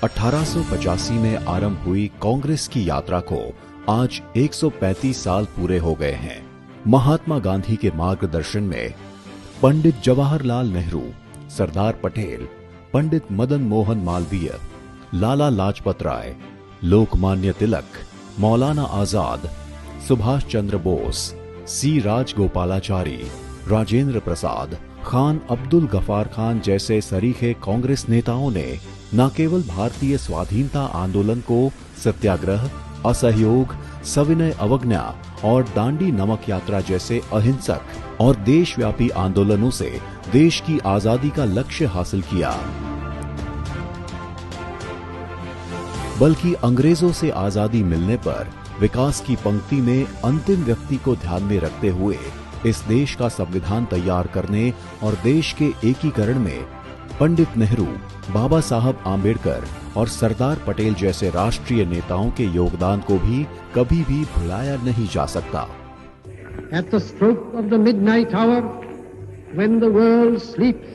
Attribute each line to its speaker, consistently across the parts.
Speaker 1: 1885 में आरंभ हुई कांग्रेस की यात्रा को आज 135 साल पूरे हो गए हैं। महात्मा गांधी के मार्गदर्शन में पंडित जवाहरलाल नेहरू, सरदार पटेल, पंडित मदन मोहन मालवीय, लाला लाजपत राय, लोकमान्य तिलक, मौलाना आजाद, सुभाष चंद्र बोस, सी राजगोपालाचारी, राजेंद्र प्रसाद, खान अब्दुल गफार खान जैसे सरीखे कांग्रेस नेताओं ने न केवल भारतीय स्वाधीनता आंदोलन को सत्याग्रह, असहयोग, सविनय अवज्ञा और दांडी नमक यात्रा जैसे अहिंसक और देशव्यापी आंदोलनों से देश की आजादी का लक्ष्य हासिल किया, बल्कि अंग्रेजों से आजादी मिलने पर विकास की पंक्ति में अंतिम व्यक्ति को ध्यान में रखते हुए इस देश का संविधान तैयार करने और देश के एकीकरण में पंडित नेहरू, बाबा साहब आम्बेडकर और सरदार पटेल जैसे राष्ट्रीय नेताओं के योगदान को भी कभी भी भुलाया नहीं जा सकता।
Speaker 2: At the stroke of the midnight hour, when the world sleeps,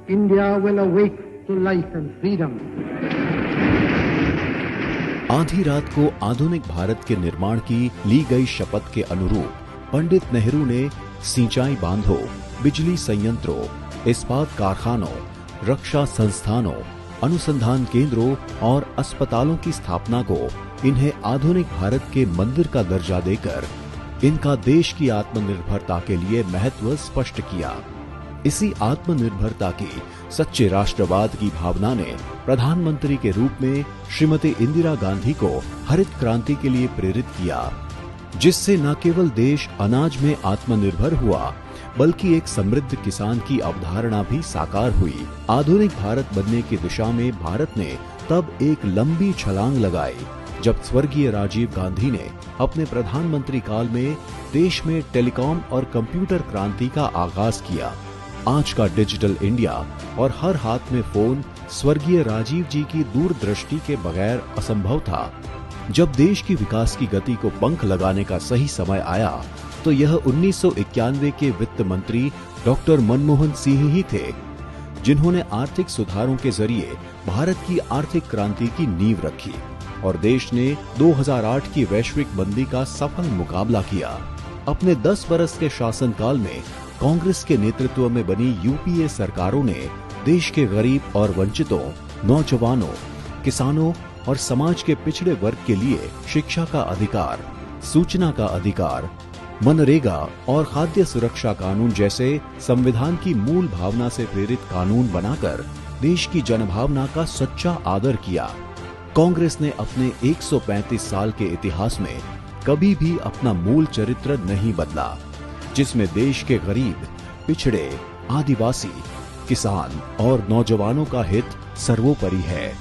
Speaker 2: India will awake to life and freedom.
Speaker 1: आधी रात को आधुनिक भारत के निर्माण की ली गई शपथ के अनुरूप पंडित नेहरू ने सिंचाई बांधों, बिजली संयंत्रों, इस्पात कारखानों, रक्षा संस्थानों, अनुसंधान केंद्रों और अस्पतालों की स्थापना को इन्हें आधुनिक भारत के मंदिर का दर्जा देकर इनका देश की आत्मनिर्भरता के लिए महत्व स्पष्ट किया। इसी आत्मनिर्भरता की सच्चे राष्ट्रवाद की भावना ने प्रधानमंत्री के रूप में श्रीमती इंदिरा गांधी को हरित क्रांति के लिए प्रेरित किया, जिससे न केवल देश अनाज में आत्मनिर्भर हुआ बल्कि एक समृद्ध किसान की अवधारणा भी साकार हुई। आधुनिक भारत बनने की दिशा में भारत ने तब एक लंबी छलांग लगाई जब स्वर्गीय राजीव गांधी ने अपने प्रधानमंत्री काल में देश में टेलीकॉम और कंप्यूटर क्रांति का आगाज किया। आज का डिजिटल इंडिया और हर हाथ में फोन स्वर्गीय राजीव जी की दूरदृष्टि के बगैर असंभव था। जब देश की विकास की गति को पंख लगाने का सही समय आया तो यह 1991 के वित्त मंत्री डॉक्टर मनमोहन सिंह ही थे, जिन्होंने आर्थिक सुधारों के जरिए भारत की आर्थिक क्रांति की नींव रखी और देश ने 2008 की वैश्विक मंदी का सफल मुकाबला किया। अपने 10 बरस के शासनकाल में कांग्रेस के नेतृत्व में बनी यूपीए सरकारों ने देश के गरीब और वंचितों, नौजवानों, किसानों और समाज के पिछड़े वर्ग के लिए शिक्षा का अधिकार, सूचना का अधिकार, मनरेगा और खाद्य सुरक्षा कानून जैसे संविधान की मूल भावना से प्रेरित कानून बनाकर देश की जनभावना का सच्चा आदर किया। कांग्रेस ने अपने 135 साल के इतिहास में कभी भी अपना मूल चरित्र नहीं बदला, जिसमें देश के गरीब, पिछड़े, आदिवासी, किसान और नौजवानों का हित सर्वोपरि है।